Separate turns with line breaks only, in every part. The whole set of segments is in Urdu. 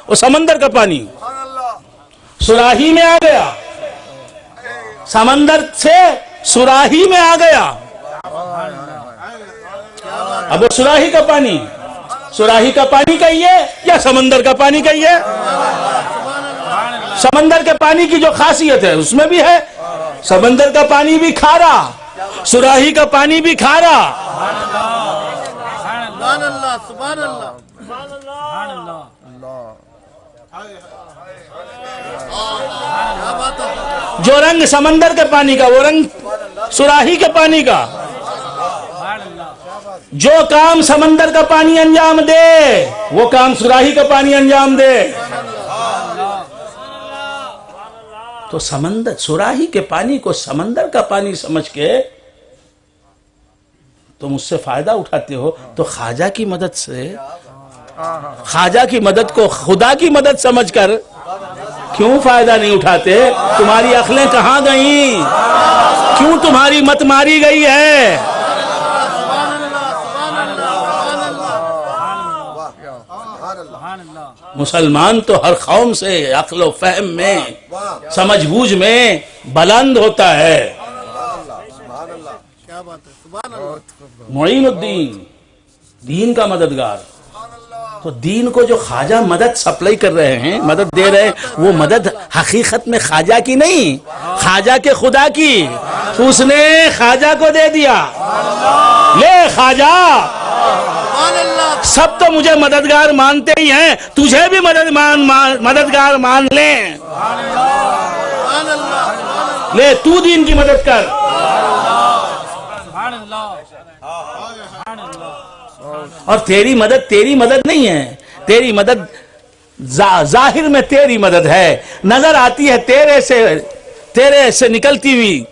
وہ سمندر کا پانی سراہی میں آ گیا، سمندر سے سراہی میں آ گیا۔ اب وہ سراہی کا پانی کہیے یا سمندر کا پانی کہیے؟ سمندر کے پانی کی جو خاصیت ہے اس میں بھی ہے، سمندر کا پانی بھی کھارا، سراہی کا پانی بھی کھارا۔
سبحان اللہ، سبحان اللہ، سبحان اللہ،
جو رنگ سمندر کے پانی کا وہ رنگ سراہی کے پانی کا، جو کام سمندر کا پانی انجام دے وہ کام سراہی کا پانی انجام دے۔ تو سمندر سراہی کے پانی کو سمندر کا پانی سمجھ کے تم اس سے فائدہ اٹھاتے ہو، تو خواجہ کی مدد سے، خواجہ کی مدد کو خدا کی مدد سمجھ کر کیوں فائدہ نہیں اٹھاتے؟ تمہاری عقلیں کہاں گئیں؟ کیوں تمہاری مت ماری گئی ہے؟ مسلمان تو ہر قوم سے عقل و فہم میں، سمجھ بوجھ میں بلند ہوتا ہے۔ معین الدین، دین کا مددگار۔ تو دین کو جو خواجہ مدد سپلائی کر رہے ہیں، مدد دے رہے ہیں، وہ مدد حقیقت میں خواجہ کی نہیں، خواجہ کے خدا کی۔ اس نے خواجہ کو دے دیا، لے خواجہ، سب تو مجھے مددگار مانتے ہی ہیں، تجھے بھی مددگار مان لیں، لے تو دین کی مدد کر۔ اور تیری مدد نہیں ہے، تیری مدد ظاہر میں تیری مدد ہے، نظر آتی ہے تیرے سے نکلتی ہوئی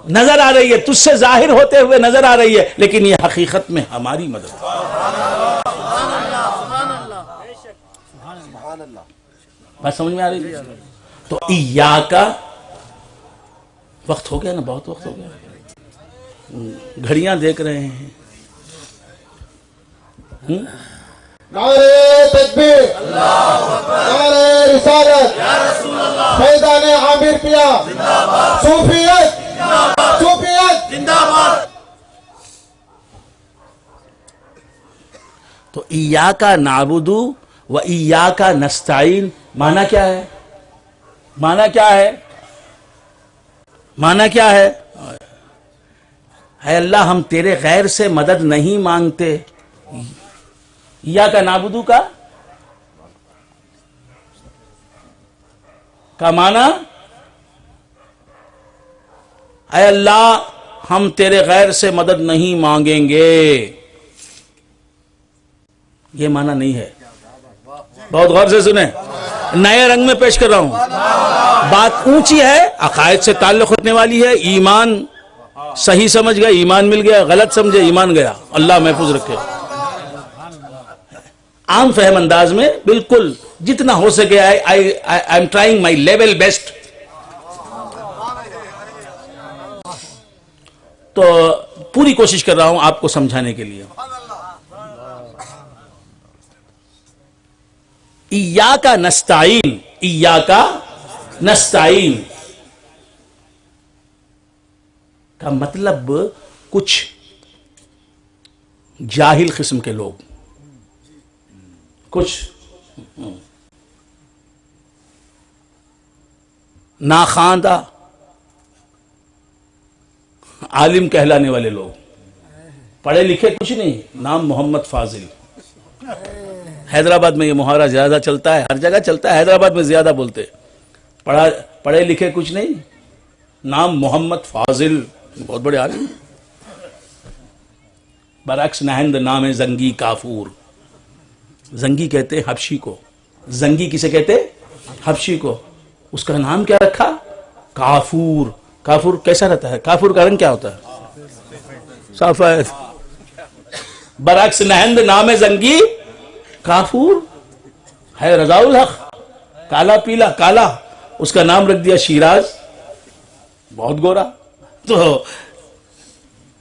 نظر آ رہی ہے، تجھ سے ظاہر ہوتے ہوئے نظر آ رہی ہے، لیکن یہ حقیقت میں ہماری مدد ہے۔ بات سمجھ میں آ رہی ہے؟ تو ایاکا، وقت ہو گیا نا، بہت وقت ہو گیا، گھڑیاں دیکھ رہے ہیں۔
نعرہ تکبیر، نعرہ رسالت، فیضان عامر کیا، صوفیت زندہ باد۔
تو ایاکا نعبد و ایاکا نستعین، معنی کیا ہے؟ معنی کیا ہے؟ معنی کیا ہے؟ اے اللہ، ہم تیرے غیر سے مدد نہیں مانگتے۔ ایاکا نعبد کا معنی، اے اللہ ہم تیرے غیر سے مدد نہیں مانگیں گے، یہ معنی نہیں ہے۔ بہت غور سے سنیں، نئے رنگ میں پیش کر رہا ہوں، بات اونچی ہے، عقائد سے تعلق رکھنے والی ہے۔ ایمان صحیح سمجھ گئے، ایمان مل گیا، غلط سمجھے، ایمان گیا، اللہ محفوظ رکھے۔ عام فہم انداز میں بالکل جتنا ہو سکے، I am trying my level best. تو پوری کوشش کر رہا ہوں آپ کو سمجھانے کے لیے۔ ایاکا نستعین، ایاکا نستعین کا مطلب کچھ جاہل قسم کے لوگ، کچھ ناخواندہ عالم کہلانے والے لوگ، پڑھے لکھے کچھ نہیں، نام محمد فاضل۔ حیدرآباد میں یہ محاورہ زیادہ چلتا ہے، ہر جگہ چلتا ہے، حیدرآباد میں زیادہ بولتے، پڑھے لکھے کچھ نہیں، نام محمد فاضل، بہت بڑے عالم۔ برعکس نہند نام زنگی کافور، زنگی کہتے ہیں حبشی کو، زنگی کسے کہتے؟ حبشی کو۔ اس کا نام کیا رکھا؟ کافور۔ کافور کیسا رہتا ہے؟ کافور کا رنگ کیا ہوتا ہے؟ سفید۔ برعکس نہند نام زنگی کافور ہے رضا الحق، کالا پیلا کالا، اس کا نام رکھ دیا شیراز، بہت گورا۔ تو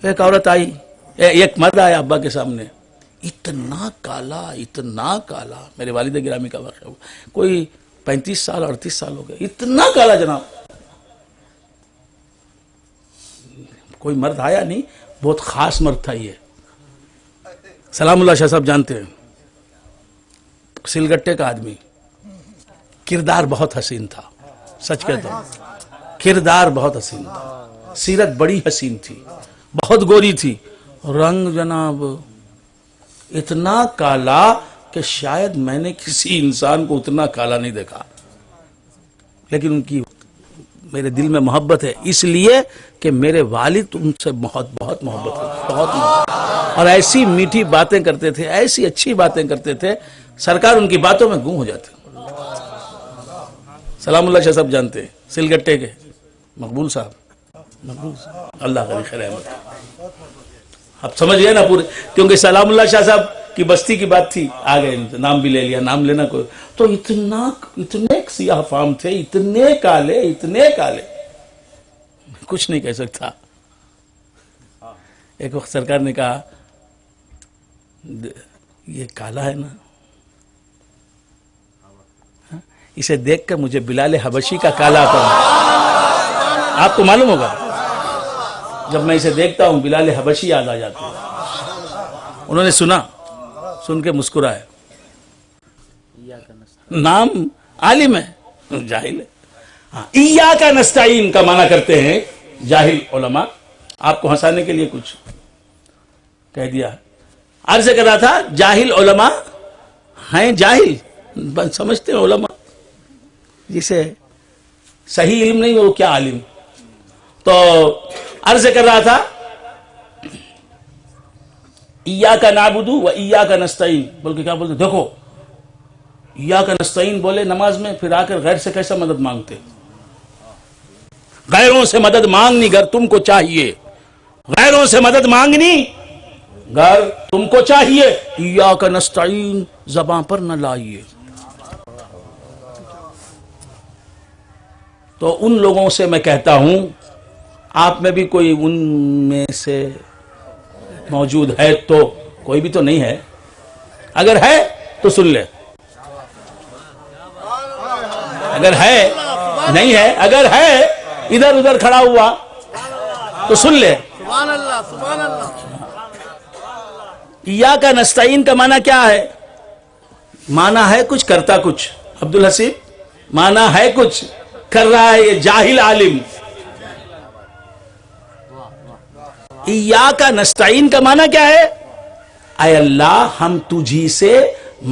ایک عورت آئی، ایک مرد آیا ابا کے سامنے، اتنا کالا میرے والد گرامی کا واقعہ ہوا. کوئی 35 سال 38 سال ہو گئے, اتنا کالا جناب. کوئی مرد آیا نہیں, بہت خاص مرد تھا یہ. سلام اللہ شاہ صاحب جانتے ہیں, سلگٹے کا آدمی, کردار بہت حسین تھا, سچ کہتا ہوں, کردار بہت حسین تھا, سیرت بڑی حسین تھی, بہت گوری تھی, رنگ جناب اتنا کالا کہ شاید میں نے کسی انسان کو اتنا کالا نہیں دیکھا. لیکن ان کی میرے دل میں محبت ہے, اس لیے کہ میرے والد ان سے بہت محبت ہے, بہت محبت. اور ایسی میٹھی باتیں کرتے تھے, ایسی اچھی باتیں کرتے تھے, سرکار ان کی باتوں میں گم ہو جاتے. سلام اللہ شاہ صاحب جانتے ہیں, سلگٹے کے مقبول صاحب, اللہ کا خیر رحمت. اب سمجھ گئے نا پورے, کیونکہ سلام اللہ شاہ صاحب کی بستی کی بات تھی, آ گئے, نام بھی لے لیا, نام لینا کوئی. تو اتنے سیاہ فام تھے, اتنے کالے, کچھ نہیں کہہ سکتا. ایک وقت سرکار نے کہا یہ کالا ہے نا, اسے دیکھ کر مجھے بلال حبشی کا کالا پن, آپ کو معلوم ہوگا, جب میں اسے دیکھتا ہوں بلال حبشی یاد آ جاتے ہیں. انہوں نے سن کے مسکرائے. نام عالم ہے, جاہل ہے. ایاک نستعین کا معنی کرتے ہیں جاہل علماء. آپ کو ہنسانے کے لیے کچھ کہہ دیا. عرض کر رہا تھا جاہل علماء ہیں, جاہل سمجھتے ہیں علماء جسے صحیح علم نہیں وہ کیا عالم. تو عرض کر رہا تھا ایاک نعبد و ایاک نستعین, بلکہ کیا بولتے, دیکھو ایاک نستعین بولے نماز میں, پھر آ کر غیر سے کیسا مدد مانگتے. غیروں سے مدد مانگنی گر تم کو چاہیے, غیروں سے مدد مانگنی گر تم کو چاہیے, ایاک نستعین زباں پر نہ لائیے. تو ان لوگوں سے میں کہتا ہوں, آپ میں بھی کوئی ان میں سے موجود ہے تو, کوئی بھی تو نہیں ہے, اگر ہے تو سن لے, اگر ہے نہیں ہے, اگر ہے ادھر ادھر کھڑا ہوا تو سن لے.
سبحان اللہ, سبحان اللہ.
ایاک نستعین کا معنی کیا ہے؟ معنی ہے کچھ کرتا کچھ. عبد الحسیب, معنی ہے کچھ کر رہا ہے یہ جاہل عالم. ایاک نستعین کا معنی کیا ہے؟ اے اللہ ہم تجھی سے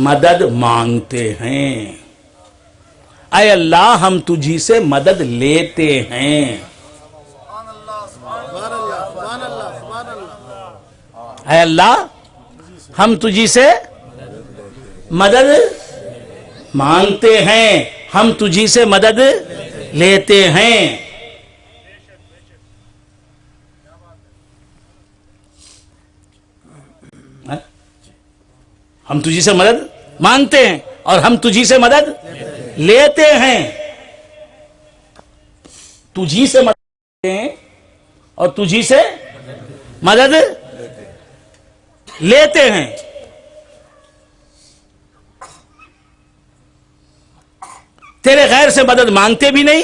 مدد مانگتے ہیں, اے اللہ ہم تجھی سے مدد لیتے ہیں. اے اللہ ہم تجھی سے مدد مانگتے ہیں, ہم تجھی سے مدد لیتے ہیں. ہم تجھی سے مدد مانگتے ہیں اور ہم تجھی سے مدد لیتے ہیں. تجھی سے مدد لیتے ہیں اور تجھی سے مدد لیتے ہیں. تیرے غیر سے مدد مانگتے بھی نہیں,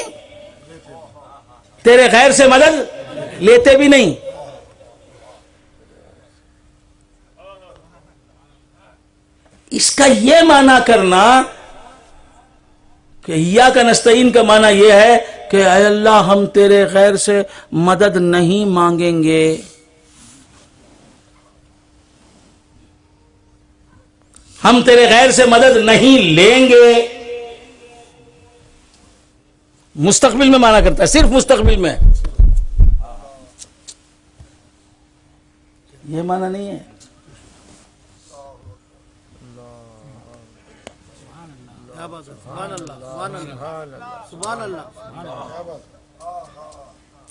تیرے غیر سے مدد لیتے بھی نہیں. اس کا یہ معنی کرنا کہ ایاک نستعین کا معنی یہ ہے کہ اے اللہ ہم تیرے غیر سے مدد نہیں مانگیں گے, ہم تیرے غیر سے مدد نہیں لیں گے. مستقبل میں معنی کرتا ہے, صرف مستقبل میں, یہ معنی نہیں ہے.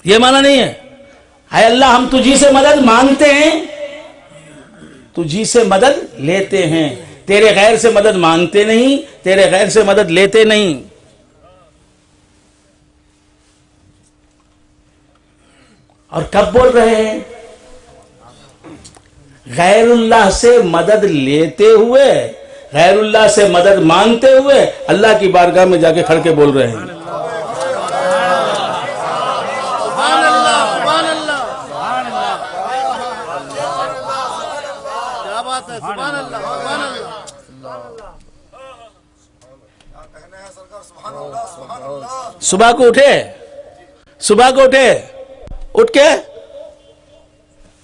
یہ معنی نہیں ہے. اے اللہ ہم تجھی سے مدد مانگتے ہیں, تجھی سے مدد لیتے ہیں, تیرے غیر سے مدد مانگتے نہیں, تیرے غیر سے مدد لیتے نہیں. اور کب بول رہے ہیں؟ غیر اللہ سے مدد لیتے ہوئے، غیر اللہ سے مدد مانگتے ہوئے اللہ کی بارگاہ میں جا کے کھڑ کے بول رہے ہیں.
سبحان اللہ سبحان اللہ کیا بات ہے سبحان اللہ سبحان اللہ
صبح کو اٹھے، اٹھ کے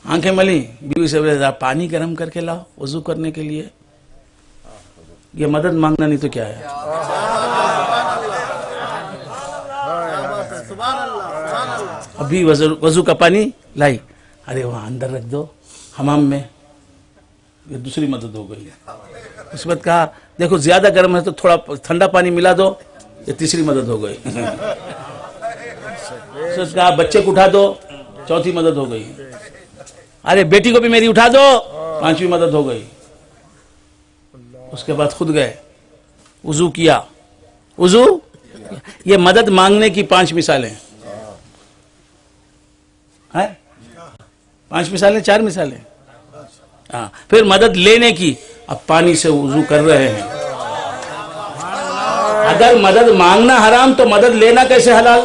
آنکھیں ملی، بیوی سے بولے ذرا پانی گرم کر کے لاؤ وضو کرنے کے لیے. یہ مدد مانگنا نہیں تو کیا ہے؟
سبحان اللہ سبحان اللہ
ابھی وضو کا پانی لائی، ارے وہاں اندر رکھ دو حمام میں. یہ دوسری مدد ہو گئی. اس وقت کہا دیکھو زیادہ گرم ہے تو تھوڑا ٹھنڈا پانی ملا دو. یہ تیسری مدد ہو گئی. اس وقت کہا بچے کو اٹھا دو، چوتھی مدد ہو گئی. ارے بیٹی کو بھی میری اٹھا دو، پانچویں مدد ہو گئی. اس کے بعد خود گئے وضو کیا. وضو یہ مدد مانگنے کی 5 مثالیں ہیں. 5 مثالیں 4 مثالیں. ہاں پھر مدد لینے کی، اب پانی سے وضو کر رہے ہیں. اگر مدد مانگنا حرام تو مدد لینا کیسے حلال؟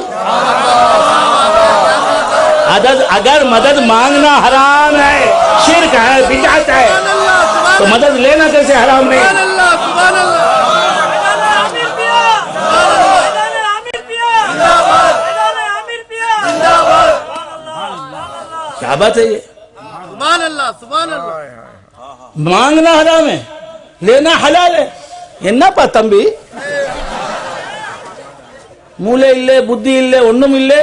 اگر مدد مانگنا حرام ہے، شرک ہے، بدعت ہے، تو مدد لینا کیسے حرام نہیں؟
سبحان اللہ سبحان اللہ
کیا بات ہے یہ؟
سبحان اللہ سبحان اللہ
مانگنا حرام ہے، لینا حلال ہے. എന്നപ്പാ തമ്പി മൂലയില്ലേ ബുദ്ധിയില്ലേ ഒന്നുമില്ലേ?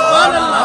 سبحان اللہ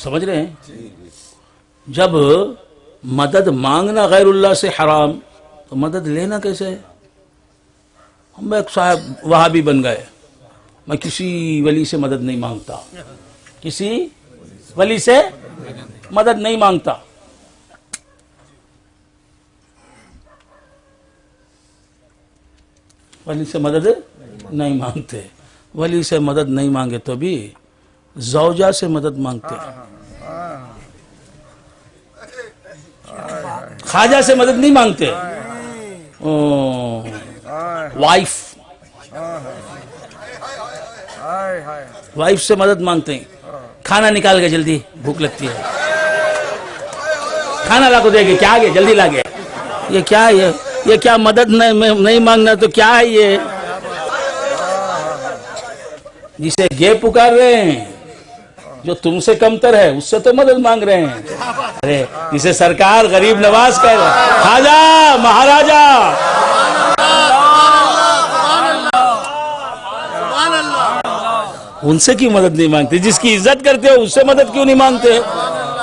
آپ سمجھ رہے ہیں؟ جب مدد مانگنا غیر اللہ سے حرام تو مدد لینا کیسے ہے؟ ہم ایک صاحب وہابی بن گئے، میں کسی ولی سے مدد نہیں مانگتا، کسی ولی سے مدد نہیں مانگتا. ولی سے مدد نہیں مانگتے. ولی سے مدد نہیں مانگے تو بھی زوجہ سے مدد مانگتے. خواجہ سے مدد نہیں مانگتے، وائف سے مدد مانگتے ہیں. کھانا نکال کے جلدی، بھوک لگتی ہے، کھانا لا کو دے گے، کیا آگے جلدی لا گے. یہ کیا ہے؟ یہ کیا مدد نہیں مانگنا تو کیا ہے یہ؟ جسے گے پکار رہے ہیں، جو تم سے کمتر ہے اس سے تو مدد مانگ رہے ہیں. ارے جسے سرکار غریب نواز کہہ رہے ہیں، خواجہ مہاراجا، ان سے کیوں مدد نہیں مانگتے؟ جس کی عزت کرتے ہو اس سے مدد کیوں نہیں مانگتے؟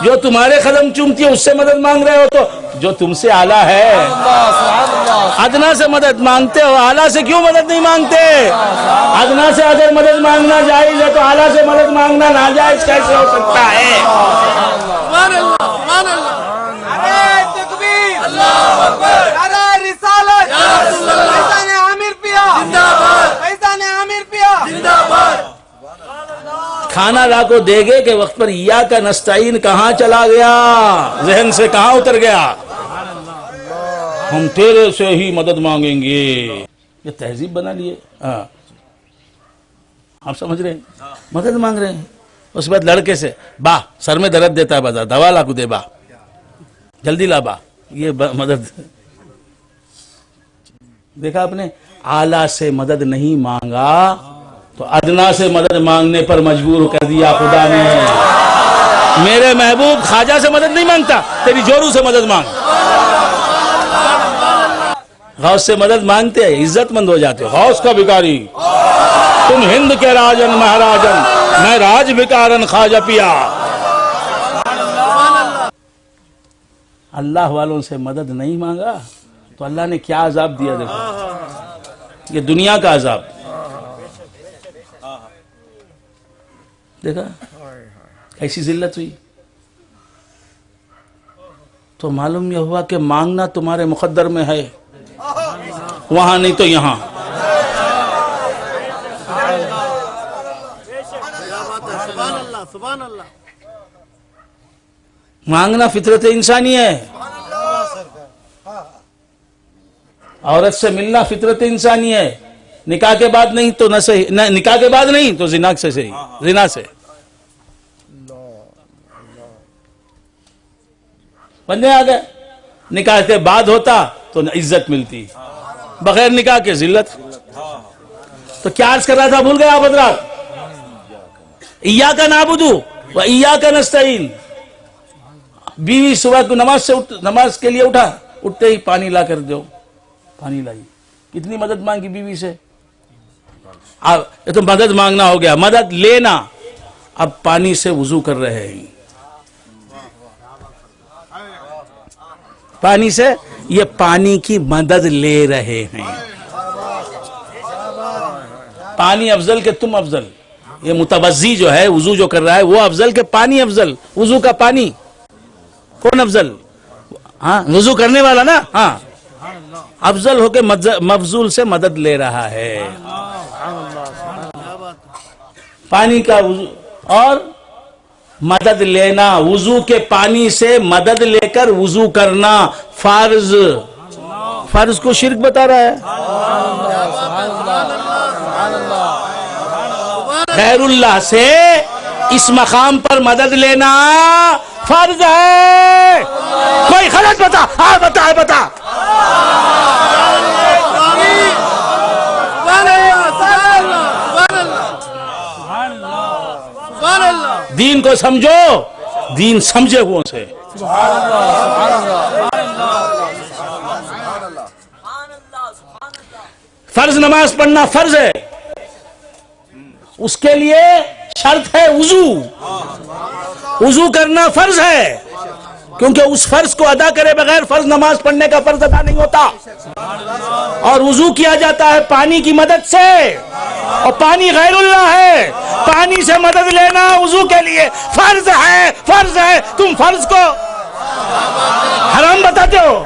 جو تمہارے قدم چومتی ہے اس سے مدد مانگ رہے ہو، تو جو تم سے اعلیٰ ہے ادنا سے مدد مانگتے ہو، اعلیٰ سے کیوں مدد نہیں مانگتے؟ ادنا سے اگر مدد مانگنا جائز ہے تو اعلیٰ سے مدد مانگنا ناجائز کیسے ہو سکتا ہے؟
سبحان اللہ، سبحان اللہ، نعرہ تکبیر، اللہ اکبر، نعرہ رسالت، یا رسول اللہ، فیضان عامر پیا زندہ باد، فیضان عامر پیا زندہ باد.
کھانا لا کو دے گے کہ وقت پر ایاک نستعین کہاں چلا گیا، ذہن سے کہاں اتر گیا؟ ہم تیرے سے ہی مدد مانگیں گے. یہ تہذیب بنا لیے. آپ سمجھ رہے ہیں؟ مدد مانگ رہے ہیں. اس کے بعد لڑکے سے، با سر میں درد دیتا ہے، بازار دوا لا کو دے، با جلدی لا، با. یہ مدد دیکھا آپ نے؟ اعلیٰ سے مدد نہیں مانگا تو ادنا سے مدد مانگنے پر مجبور کر دیا خدا نے. میرے محبوب خواجہ سے مدد نہیں مانگتا، تیری جورو سے مدد مانگ. غوث سے مدد مانگتے ہیں، عزت مند ہو جاتے ہو. غوث کا بھکاری، تم ہند کے راجن مہاراجن، میں راج بھکارن خواجہ پیا. اللہ والوں سے مدد نہیں مانگا تو اللہ نے کیا عذاب دیا. دیکھو یہ دنیا کا عذاب دیکھا ایسی ذلت ہوئی. تو معلوم یہ ہوا کہ مانگنا تمہارے مقدر میں ہے، وہاں نہیں تو یہاں.
سبحان اللہ، سبحان اللہ.
مانگنا فطرت انسانی ہے. عورت سے ملنا فطرت انسانی ہے. نکاح کے بعد نہیں تو نہ صحیح، نکاح کے بعد نہیں تو زنا سے صحیح، زنا سے. بندے آ گئے. نکاح کے بعد ہوتا تو عزت ملتی، بغیر نکاح کے ذلت. تو کیا عرض کر رہا تھا، بھول گیا آپ حضرات؟ ایاک نعبد و ایاک نستعین. بیوی صبح کو نماز کے لیے اٹھتے ہی پانی لا کر دو، پانی لائی. کتنی مدد مانگی بیوی سے؟ یہ تو مدد مانگنا ہو گیا. مدد لینا، اب پانی سے وضو کر رہے ہیں، پانی سے، یہ پانی کی مدد لے رہے ہیں. پانی افضل کہ تم افضل؟ یہ متوضی جو ہے، وضو جو کر رہا ہے، وہ افضل کہ پانی افضل؟ وضو کا پانی کون افضل؟ ہاں وضو کرنے والا نا. ہاں افضل ہو کے مفضول سے مدد لے رہا ہے. پانی کا وضو اور مدد لینا، وضو کے پانی سے مدد لے کر وضو کرنا فرض. فرض کو شرک بتا رہا ہے. غیر اللہ سے اس مقام پر مدد لینا فرض ہے. کوئی غلط بتا، ہاں بتا، بتا. دین کو سمجھو، دین سمجھے ہوں سے. فرض نماز پڑھنا فرض ہے، اس کے لیے شرط ہے وضو. وضو کرنا فرض ہے, کیونکہ اس فرض کو ادا کرے بغیر فرض نماز پڑھنے کا فرض ادا نہیں ہوتا. اور وضو کیا جاتا ہے پانی کی مدد سے, اور پانی غیر اللہ ہے. پانی سے مدد لینا وضو کے لیے فرض ہے, فرض ہے. تم فرض کو حرام بتاتے ہو.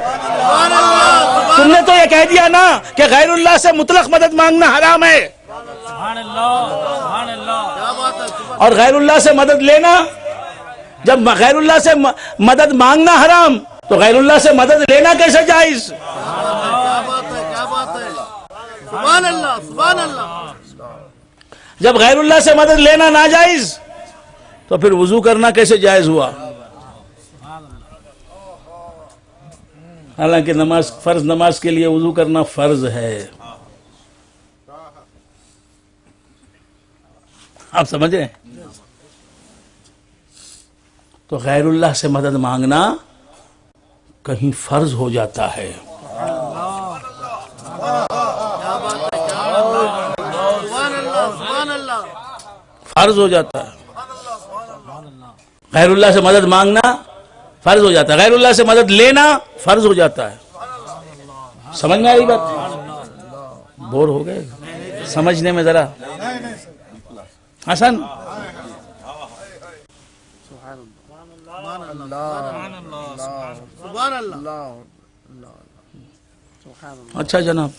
تم نے تو یہ کہہ دیا نا کہ غیر اللہ سے مطلق مدد مانگنا حرام ہے, اور غیر اللہ سے مدد لینا, جب غیر اللہ سے مدد مانگنا حرام تو غیر اللہ سے مدد لینا کیسے جائز؟
سبحان اللہ, سبحان اللہ.
جب غیر اللہ سے مدد لینا ناجائز تو پھر وضو کرنا کیسے جائز ہوا؟ حالانکہ فرض نماز کے لیے وضو کرنا فرض ہے. آپ سمجھ رہے ہیں؟ تو غیر اللہ سے مدد مانگنا کہیں فرض ہو جاتا ہے. فرض ہو جاتا ہے. غیر اللہ سے مدد مانگنا فرض ہو جاتا ہے, غیر اللہ سے مدد لینا فرض ہو جاتا ہے. سمجھ میں آئی بات؟ بور ہو گئے سمجھنے میں ذرا حسن. اچھا جناب,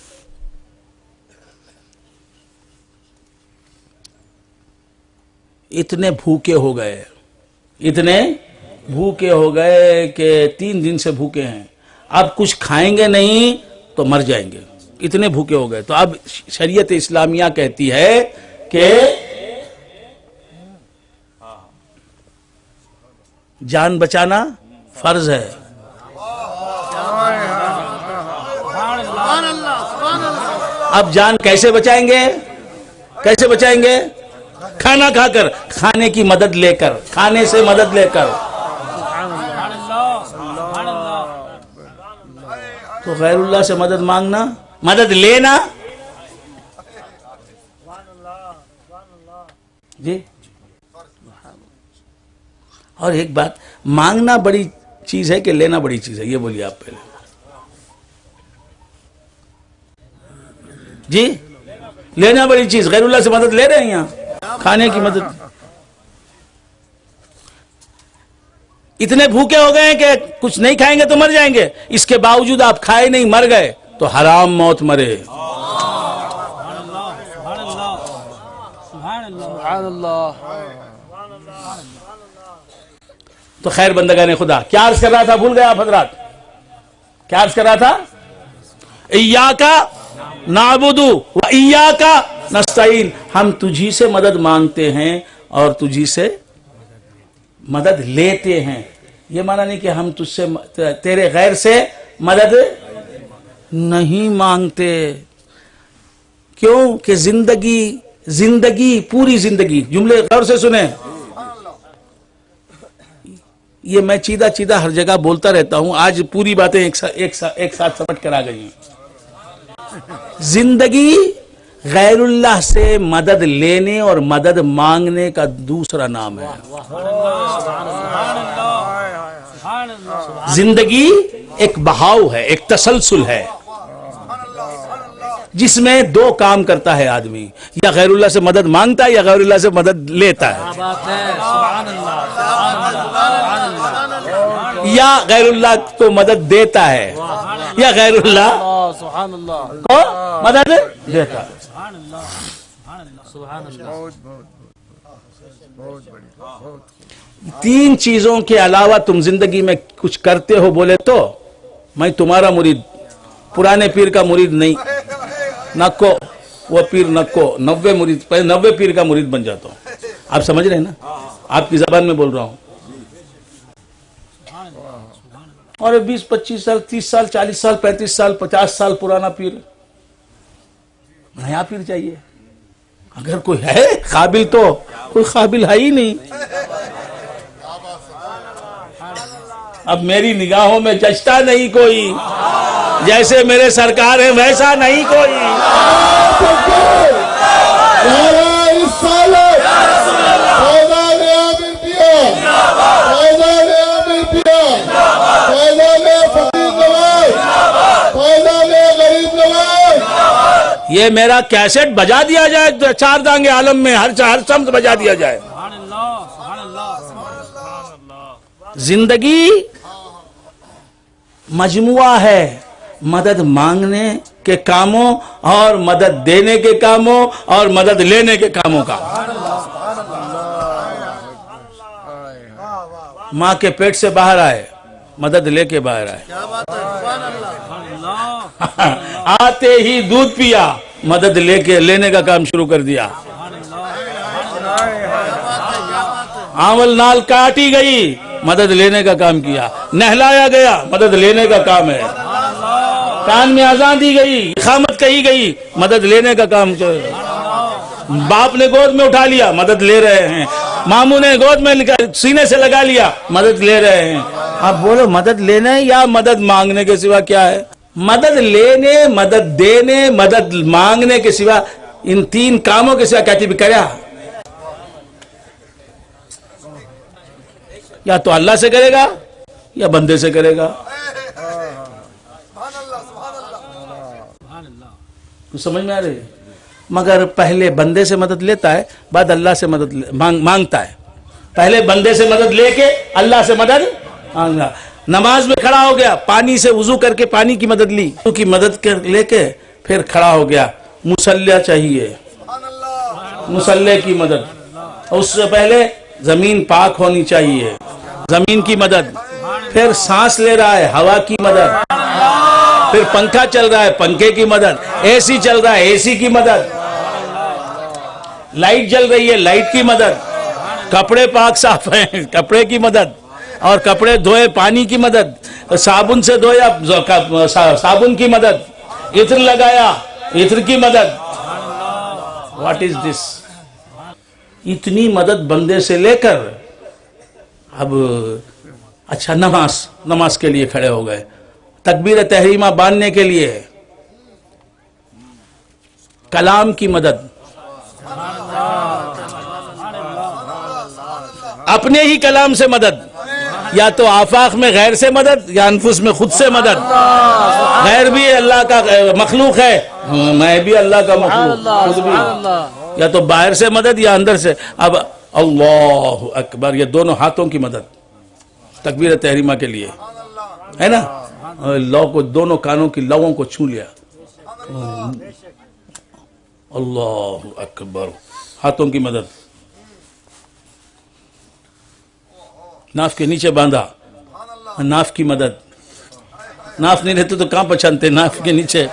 اتنے بھوکے ہو گئے, اتنے بھوکے ہو گئے کہ 3 دن سے بھوکے ہیں. اب کچھ کھائیں گے نہیں تو مر جائیں گے, اتنے بھوکے ہو گئے. تو اب شریعت اسلامیہ کہتی ہے کہ جان بچانا فرض ہے. اب جان کیسے بچائیں گے؟ کیسے بچائیں گے؟ کھانا کھا کر, کھانے کی مدد لے کر, کھانے سے مدد لے کر. تو غیر اللہ سے مدد مانگنا, مدد لینا. جی, اور ایک بات, مانگنا بڑی چیز ہے کہ لینا بڑی چیز ہے؟ یہ بولیے آپ پہلے. جی, لینا بڑی چیز. غیر اللہ سے مدد لے رہے ہیں یہاں, کھانے کی مدد. اتنے بھوکے ہو گئے ہیں کہ کچھ نہیں کھائیں گے تو مر جائیں گے. اس کے باوجود آپ کھائے نہیں, مر گئے, تو حرام موت مرے. تو خیر بندگان خدا, کیا عرض کر رہا تھا, بھول گیا آپ حضرات؟ کیا عرض کر رہا تھا؟ ایاکا نعبد و ایاکا نستعین. ہم تجھی سے مدد مانگتے ہیں اور تجھی سے مدد لیتے ہیں. یہ معنی نہیں کہ ہم تجھ سے, تیرے غیر سے مدد نہیں مانگتے. کیوں کہ زندگی پوری زندگی, جملے غور سے سنیں, یہ میں چیدہ ہر جگہ بولتا رہتا ہوں, آج پوری باتیں ایک ساتھ سمٹ کر آ گئی ہیں. زندگی غیر اللہ سے مدد لینے اور مدد مانگنے کا دوسرا نام ہے. زندگی ایک بہاؤ ہے, ایک تسلسل ہے, جس میں 2 کام کرتا ہے آدمی, یا غیر اللہ سے مدد مانگتا ہے یا غیر اللہ سے مدد لیتا ہے, یا غیر اللہ کو مدد دیتا ہے یا غیر اللہ کو مدد دیتا ہے. تین چیزوں کے علاوہ تم زندگی میں کچھ کرتے ہو بولے تو میں تمہارا مرید, پرانے پیر کا مرید نہیں, نکو وہ پیر نکو, 90 مرید, 90 پیر کا مرید بن جاتا ہوں. آپ سمجھ رہے ہیں نا, آپ کی زبان میں بول رہا ہوں. اور 20 25 سال 30 سال 40 سال 35 سال 50 سال پرانا پیر, نیا پیر چاہیے. اگر کوئی ہے قابل تو کوئی قابل ہے ہی نہیں. اب میری نگاہوں میں جچتا نہیں کوئی, جیسے میرے سرکار ہیں ویسا نہیں کوئی.
نعرہ رسالت
یہ میرا کیسٹ بجا دیا جائے چار دانگ عالم میں، ہر سمت بجا دیا جائے. زندگی مجموعہ ہے مدد مانگنے کے کاموں اور مدد دینے کے کاموں اور مدد لینے کے کاموں کا. ماں کے پیٹ سے باہر آئے، مدد لے کے باہر آئے. آتے ہی دودھ پیا، مدد لے کے لینے کا کام شروع کر دیا. آمل نال کاٹی گئی، مدد لینے کا کام کیا. نہلایا گیا، مدد لینے کا کام ہے. کان میں اذان دی گئی، اقامت کہی گئی، مدد لینے کا کام. باپ نے گود میں اٹھا لیا، مدد لے رہے ہیں. ماموں نے گود میں سینے سے لگا لیا، مدد لے رہے ہیں. آپ بولو مدد لینے یا مدد مانگنے کے سوا کیا ہے؟ مدد لینے، مدد دینے، مدد مانگنے کے سوا، ان تین کاموں کے سوا کہتی بھی کریا. یا تو اللہ سے کرے گا یا بندے سے کرے گا. کچھ سمجھ میں آ رہی ہے؟ مگر پہلے بندے سے مدد لیتا ہے، بعد اللہ سے مدد مانگتا ہے. پہلے بندے سے مدد لے کے اللہ سے مدد مانگا. نماز میں کھڑا ہو گیا، پانی سے وضو کر کے پانی کی مدد لی، وضو کی مدد لے کے پھر کھڑا ہو گیا. مصلی چاہیے، مصلی کی مدد. اس سے پہلے زمین پاک ہونی چاہیے، زمین کی مدد. پھر سانس لے رہا ہے، ہوا کی مدد. پھر پنکھا چل رہا ہے، پنکھے کی مدد. اے سی چل رہا ہے، اے سی کی مدد. لائٹ جل رہی ہے، لائٹ کی مدد. کپڑے پاک صاف ہیں، کپڑے کی مدد. اور کپڑے دھوئے، پانی کی مدد. صابن سے دھویا، صابن کی مدد. عطر لگایا، عطر کی مدد. واٹ از دس؟ اتنی مدد بندے سے لے کر اب اچھا نماز کے لیے کھڑے ہو گئے. تکبیر تحریمہ باندھنے کے لیے کلام کی مدد. اپنے ہی کلام سے مدد، یا تو آفاق میں غیر سے مدد یا انفس میں خود سے مدد. غیر بھی اللہ کا مخلوق ہے، میں بھی اللہ کا مخلوق، خود بھی. یا تو باہر سے مدد یا اندر سے. اب اللہ اکبر، یہ دونوں ہاتھوں کی مدد تکبیر تحریمہ کے لیے ہے نا. لو کو دونوں کانوں کی لووں کو چھو لیا. اللہ اکبر، ہاتھوں کی مدد. ناف کے نیچے باندھا، ناف کی مدد. ناف نہیں رہتے تو کہاں پہچانتے؟ ناف کے نیچے.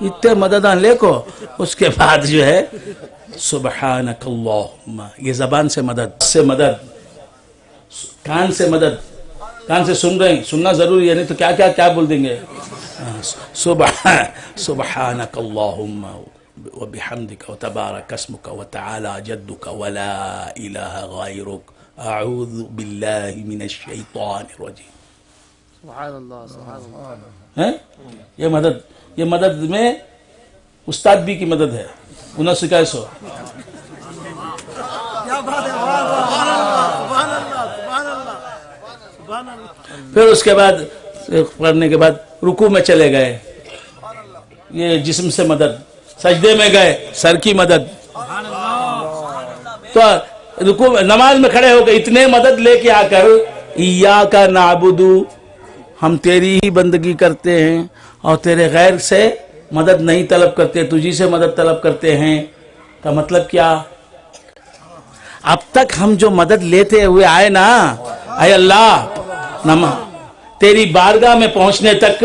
اتنے مدداں لے کو. اس کے بعد جو ہے سبحانک اللہم، یہ زبان سے مدد، سے مدد. کان سے مدد. کان سے سن رہے ہیں، سننا ضروری ہے، نہیں تو کیا بول دیں گے. سبحانک اللہم وبحمدک وتبارک اسمک وتعالی جدک ولا الہ غیرک اعوذ باللہ من الشیطان الرجیم.
سبحان اللہ، سبحان اللہ.
یہ مدد میں استاد بھی کی مدد ہے. انہیں سکھائے سو. پھر اس کے بعد پڑھنے کے بعد رکوع میں چلے گئے، یہ جسم سے مدد. سجدے میں گئے، سر کی مدد. تو رکوع نماز میں کھڑے ہو گئے، اتنے مدد لے کے آ کر ایاک نعبد، ہم تیری ہی بندگی کرتے ہیں اور تیرے غیر سے مدد نہیں طلب کرتے، تجھی سے مدد طلب کرتے ہیں. کا مطلب کیا؟ اب تک ہم جو مدد لیتے ہوئے آئے نا، اے اللہ، تیری بارگاہ میں پہنچنے تک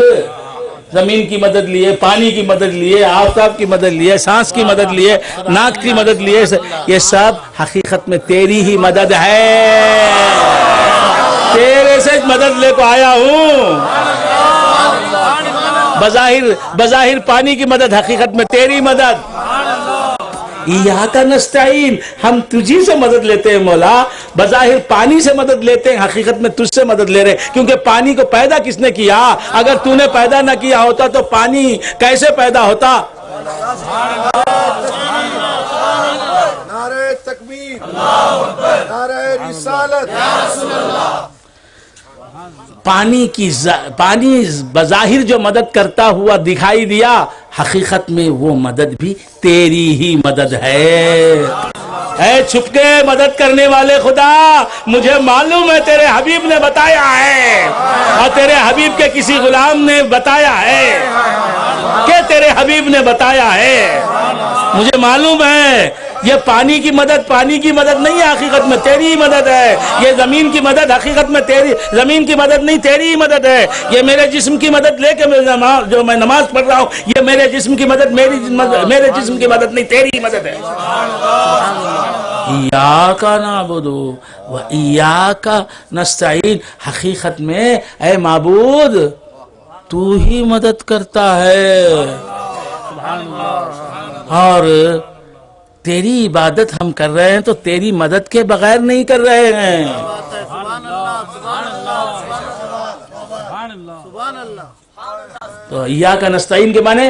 زمین کی مدد لیے، پانی کی مدد لیے، آفتاب کی مدد لیے، سانس کی مدد لیے، ناک کی مدد لیے، یہ سب حقیقت میں تیری ہی مدد ہے. تیرے سے مدد لے کو آیا ہوں. بظاہر پانی کی مدد، حقیقت میں تیری مدد. ایاک نستعین، ہم تجھی سے مدد لیتے ہیں مولا. بظاہر پانی سے مدد لیتے ہیں، حقیقت میں تجھ سے مدد لے رہے، کیونکہ پانی کو پیدا کس نے کیا؟ اگر تو نے پیدا نہ کیا ہوتا تو پانی کیسے پیدا ہوتا؟
نعرہ تکبیر، نعرہ رسالت.
پانی بظاہر جو مدد کرتا ہوا دکھائی دیا، حقیقت میں وہ مدد بھی تیری ہی مدد ہے۔ اے چھپ کے مدد کرنے والے خدا، مجھے معلوم ہے تیرے حبیب نے بتایا ہے اور تیرے حبیب کے کسی غلام نے بتایا ہے کہ تیرے حبیب نے بتایا ہے۔ مجھے معلوم ہے یہ پانی کی مدد نہیں ہے، حقیقت میں تیری ہی مدد ہے۔ یہ زمین کی مدد حقیقت میں زمین کی مدد نہیں، تیری ہی مدد ہے۔ یہ میرے جسم کی مدد لے کے جو میں نماز پڑھ رہا ہوں، یہ میرے جسم کی مدد میرے جسم کی مدد نہیں، تیری ہی مدد ہے۔ ایاک نعبد و ایاک نستعین، حقیقت میں اے معبود تو ہی مدد کرتا ہے اور تیری عبادت ہم کر رہے ہیں تو تیری مدد کے بغیر نہیں کر رہے ہیں۔ تو ایاک نستعین کے معنی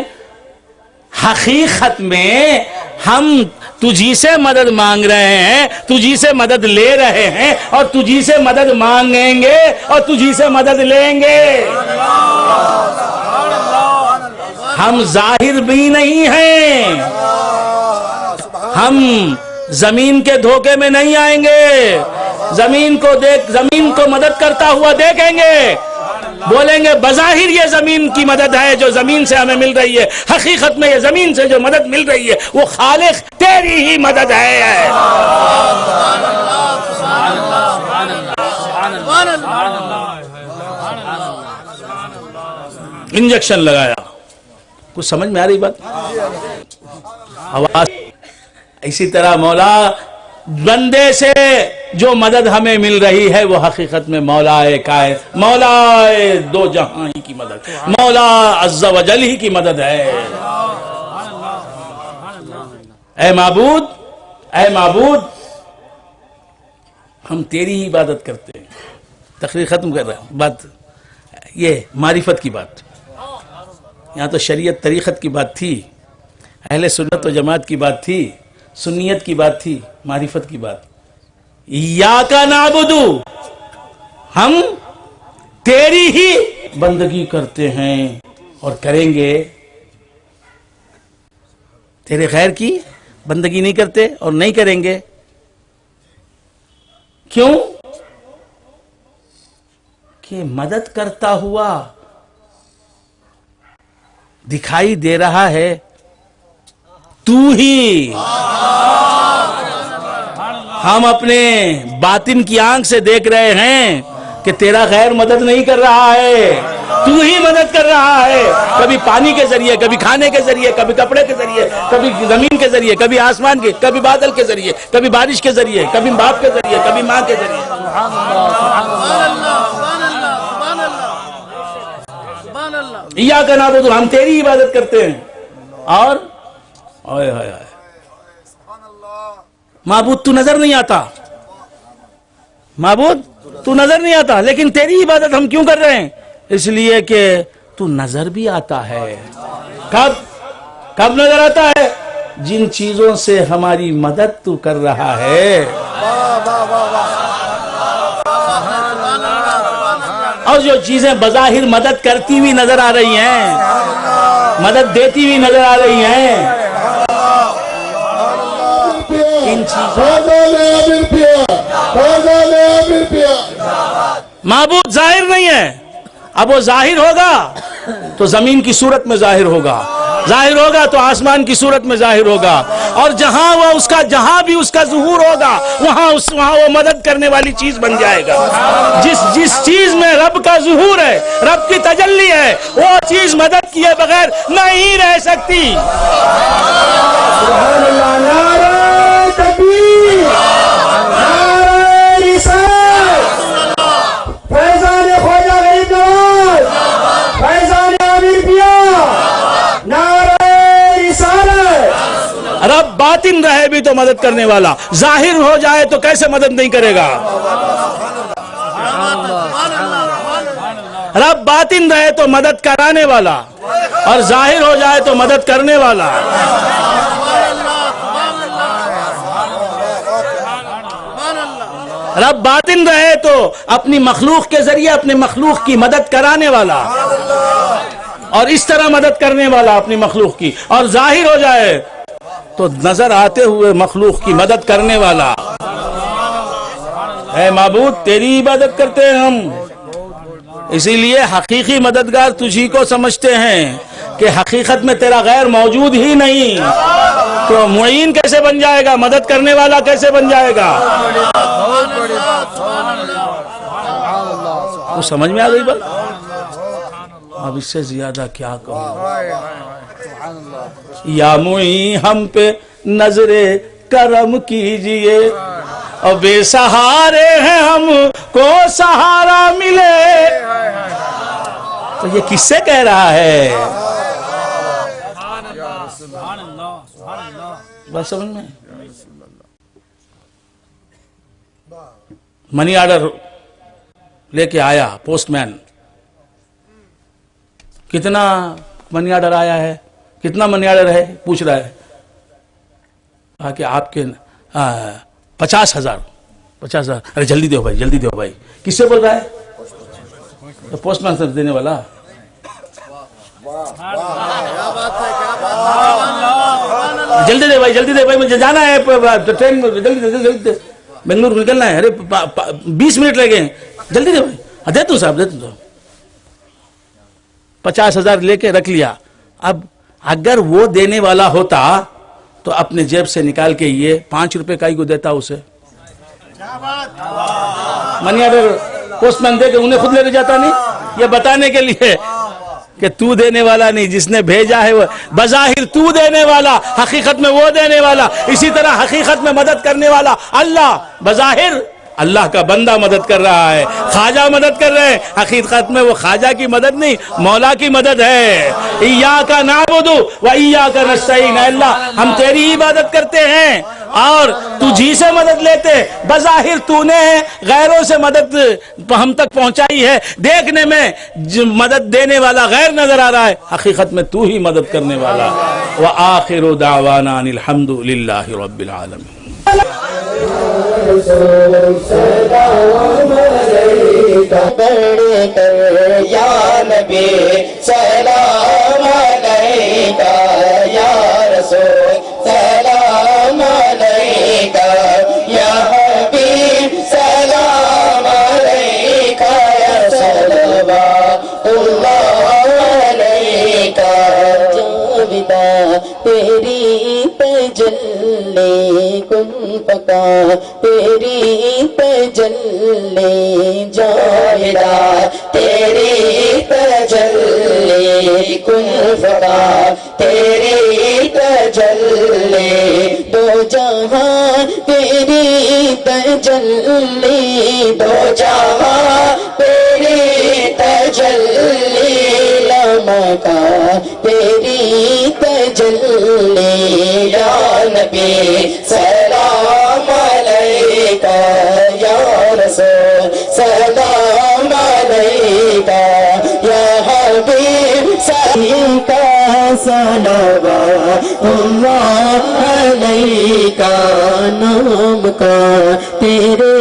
حقیقت میں ہم تجھی سے مدد مانگ رہے ہیں، تجھی سے مدد لے رہے ہیں اور تجھی سے مدد مانگیں گے اور تجھی سے مدد لیں گے۔ ہم ظاہر بھی نہیں ہیں، ہم زمین کے دھوکے میں نہیں آئیں گے۔ زمین کو مدد کرتا ہوا دیکھیں گے، بولیں گے بظاہر یہ زمین کی مدد ہے جو زمین سے ہمیں مل رہی ہے، حقیقت میں یہ زمین سے جو مدد مل رہی ہے وہ خالق تیری ہی مدد ہے۔ انجیکشن لگایا، کچھ سمجھ میں آ رہی بات؟ آواز اسی طرح مولا بندے سے جو مدد ہمیں مل رہی ہے وہ حقیقت میں مولا دو جہاں ہی کی مدد، مولا عز و جل ہی کی مدد ہے۔ اے معبود ہم تیری ہی عبادت کرتے ہیں۔ تقریر ختم کر رہا ہوں، بات یہ معرفت کی بات، یہاں تو شریعت طریقت کی بات تھی، اہل سنت و جماعت کی بات تھی، سنیت کی بات تھی، معرفت کی بات۔ ایاک نعبد، ہم تیری ہی بندگی کرتے ہیں اور کریں گے، تیرے غیر کی بندگی نہیں کرتے اور نہیں کریں گے۔ کیوں؟ کہ مدد کرتا ہوا دکھائی دے رہا ہے تو ہی۔ ہم اپنے باطن کی آنکھ سے دیکھ رہے ہیں کہ تیرا غیر مدد نہیں کر رہا ہے، تو ہی مدد کر رہا ہے، کبھی پانی کے ذریعے، کبھی کھانے کے ذریعے، کبھی کپڑے کے ذریعے، کبھی زمین کے ذریعے، کبھی آسمان کے، کبھی بادل کے ذریعے، کبھی بارش کے ذریعے، کبھی باپ کے ذریعے، کبھی ماں کے ذریعے۔ ایاک نعبد، ہم تیری عبادت کرتے ہیں اور معبود تو نظر نہیں آتا، معبود تو نظر نہیں آتا، لیکن تیری عبادت ہم کیوں کر رہے ہیں؟ اس لیے کہ تو نظر بھی آتا ہے۔ کب نظر آتا ہے؟ جن چیزوں سے ہماری مدد تو کر رہا ہے اور جو چیزیں بظاہر مدد کرتی ہوئی نظر آ رہی ہیں، مدد دیتی ہوئی نظر آ رہی ہیں، ان معبود ظاہر نہیں ہے۔ اب وہ ظاہر ہوگا تو زمین کی صورت میں ظاہر ہوگا، ظاہر ہوگا تو آسمان کی صورت میں ظاہر ہوگا، اور جہاں بھی اس کا ظہور ہوگا وہاں وہ مدد کرنے والی چیز بن جائے گا۔ جس چیز میں رب کا ظہور ہے، رب کی تجلی ہے، وہ چیز مدد کیے بغیر نہیں رہ سکتی۔ سبحان اللہ، نعرہ تکبیر، نعرہ رسالت، فیضان خواجہ غریب نواز، فیضان عامر پیا، نعرہ رسالت۔ رب باطن رہے بھی تو مدد کرنے والا، ظاہر ہو جائے تو کیسے مدد نہیں کرے گا؟ رب باطن رہے تو مدد کرانے والا اور ظاہر ہو جائے تو مدد کرنے والا۔ رب باطن رہے تو اپنی مخلوق کے ذریعے اپنے مخلوق کی مدد کرانے والا، اور اس طرح مدد کرنے والا اپنی مخلوق کی، اور ظاہر ہو جائے تو نظر آتے ہوئے مخلوق کی مدد کرنے والا. اے معبود تیری عبادت کرتے ہیں ہم، اسی لیے حقیقی مددگار تجھی کو سمجھتے ہیں کہ حقیقت میں تیرا غیر موجود ہی نہیں، تو معین کیسے بن جائے گا، مدد کرنے والا کیسے بن جائے گا؟ تو سمجھ میں آ گئی بات؟ اب اس سے زیادہ کیا کہوں؟ یا معین ہم پہ نظر کرم کیجئے، اور بے سہارے ہیں ہم کو سہارا ملے. تو یہ کس سے کہہ رہا ہے؟ بس سمجھ میں. منی آرڈر لے کے آیا پوسٹ مین، کتنا منی آرڈر آیا ہے، کتنا منی آرڈر ہے پوچھ رہا ہے. کہا کہ آپ کے 50,000. ارے جلدی دو بھائی، جلدی دو بھائی. کس سے بول رہا ہے؟ پوسٹ مین سے دینے والا. جلدی دے بھائی، جلدی دے بھائی، مجھے جانا ہے ٹرین میں، جلدی دے، بنگلور نکلنا ہے. ارے 20 منٹ لگے ہیں، جلدی دے بھائی. دے دوں صاحب، دے دوں. 50,000 لے کے رکھ لیا. اب اگر وہ دینے والا ہوتا تو اپنے جیب سے نکال کے یہ 5 روپے کا ہی کو دیتا اسے. منی آرڈر پوسٹ مین دے کے انہیں خود لے کے جاتا نہیں، یہ بتانے کے لیے کہ تو دینے والا نہیں، جس نے بھیجا ہے وہ بظاہر تو دینے والا، حقیقت میں وہ دینے والا. اسی طرح حقیقت میں مدد کرنے والا اللہ، بظاہر اللہ کا بندہ مدد کر رہا ہے، خواجہ مدد کر رہے ہیں، حقیقت میں وہ خواجہ کی مدد نہیں، مولا کی مدد ہے. ایاک نعبد و ایاک نستعین. اے اللہ ہم تیری عبادت کرتے ہیں اور تجھی سے مدد لیتے. بظاہر تو نے غیروں سے مدد ہم تک پہنچائی ہے، دیکھنے میں مدد دینے والا غیر نظر آ رہا ہے، حقیقت میں تو ہی مدد کرنے والا. وآخر دعوانا ان الحمد للہ رب العالمین.
سلام علیکہ بڑھ کر یا نبی، سلام علیکہ یا رسول، سلام علیکہ یا حبیب، سلام علیکہ یا صلوات اللہ علیکہ. جاویدہ تیری تجلی کن پکا، تیری تجلی جاویدہ تیری تجلی کن پکا، تیری تجلی دو جہاں، تیری تجلی دو جہاں، تیری تجلی لامکا، تیری تجلی یا نبی، سلام علیکہ یا رسول، سلام علیکہ یا حبیب، علیکہ صلوات اللہ علیکہ. نام کا تیرے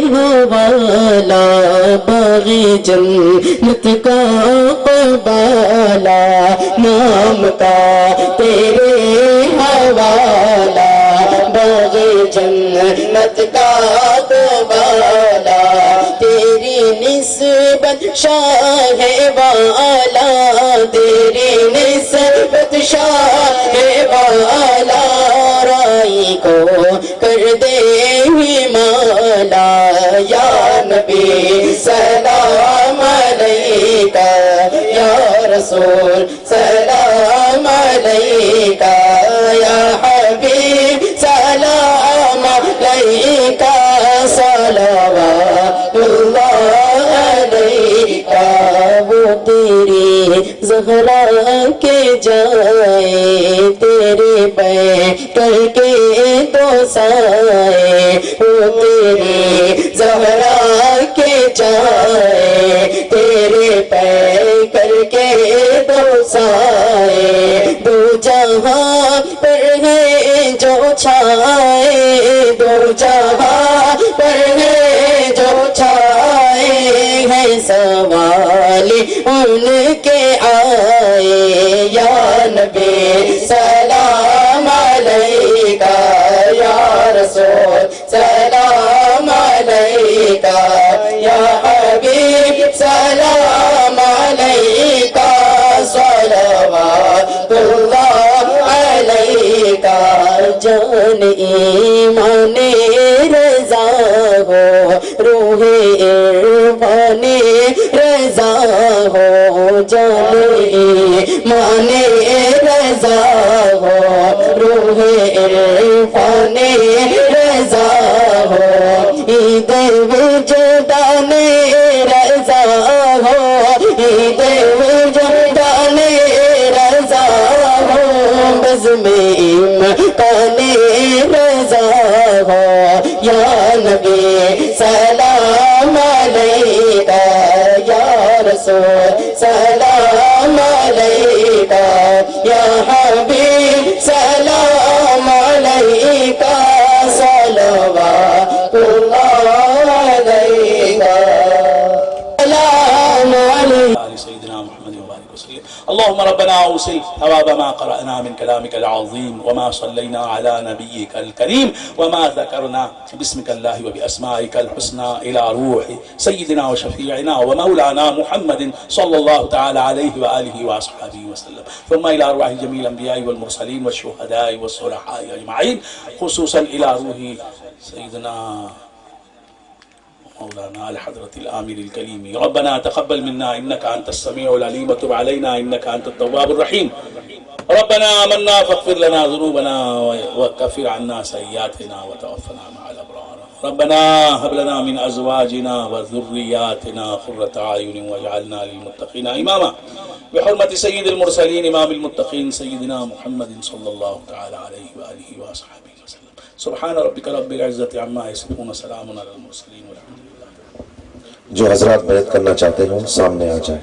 حوالہ، باغی جنت کا قبالہ، نام کا تیرے حوالہ، باغی جنت کا قبالہ. تیری نسبت شاہ والا، تیری نسبت شاہ والا، رائی کو کر دے مالا. یا نبی سلام علیکہ، یا رسول سلام علیکہ، یا حبیب سلام علیکہ، صلوات اللہ علیکہ. وہ تیری زہرا کے جائے، تیرے بیٹھ کے دو سائے، وہ تیری زہرا کے جائے، تیرے پہ کر کے دو سائے. دو جہاں پر ہے جو چھائے، دو جہاں پر ہے جو چھائے، ہے سوال ان کے آئے یا نبی سلام علیکہ یا رسول سلام علیکہ یا حبیب سلام علیکہ صلوات اللہ علیکہ جان ایمان رضا ہو روح عرفان رضا ہو جان ایمان رضا ہو روح عرفان رضا ہو عید وجدان رضا ہو عید وجدان رضا ہو بزم امکان رضا ہو یا نبی سلام علیکہ یا رسول سلام علیکہ یا حبیب سلام علیکہ صلوات اللہ علیکہ سلام علیکہ
آل سيدنا محمد وبارك وسلم. اللهم ربنا اوصل ثواب ما قرأنا من كلامك العظيم وما صلينا على نبيك الكريم وما ذكرنا باسمك الله وبأسمائك الحسنى إلى روح سيدنا وشفيعنا ومولانا محمد صلى الله تعالى عليه وآله وأصحابه وسلم، ثم إلى أرواح جميع الأنبياء والمرسلين والشهداء والصلحاء أجمعين، خصوصا إلى روح سيدنا مولانا لحضرة الآمر الكريم. ربنا تقبل منا إنك أنت السميع العليم وتب علينا إنك أنت التواب الرحيم. ربنا آمنا فاغفر لنا ذنوبنا وكفر عنا سيئاتنا وتوفنا مع الأبرار. ربنا هب لنا من أزواجنا وذرياتنا قرة أعين واجعلنا للمتقين إماما بحرمة سيد المرسلين إمام المتقين سيدنا محمد صلى الله تعالى عليه وآله وأصحابه وسلم. سبحان ربك رب العزة عما يصفون سلام على المرسلين والحمد لله.
جو حضرات بیعت کرنا چاہتے ہوں سامنے آ جائیں.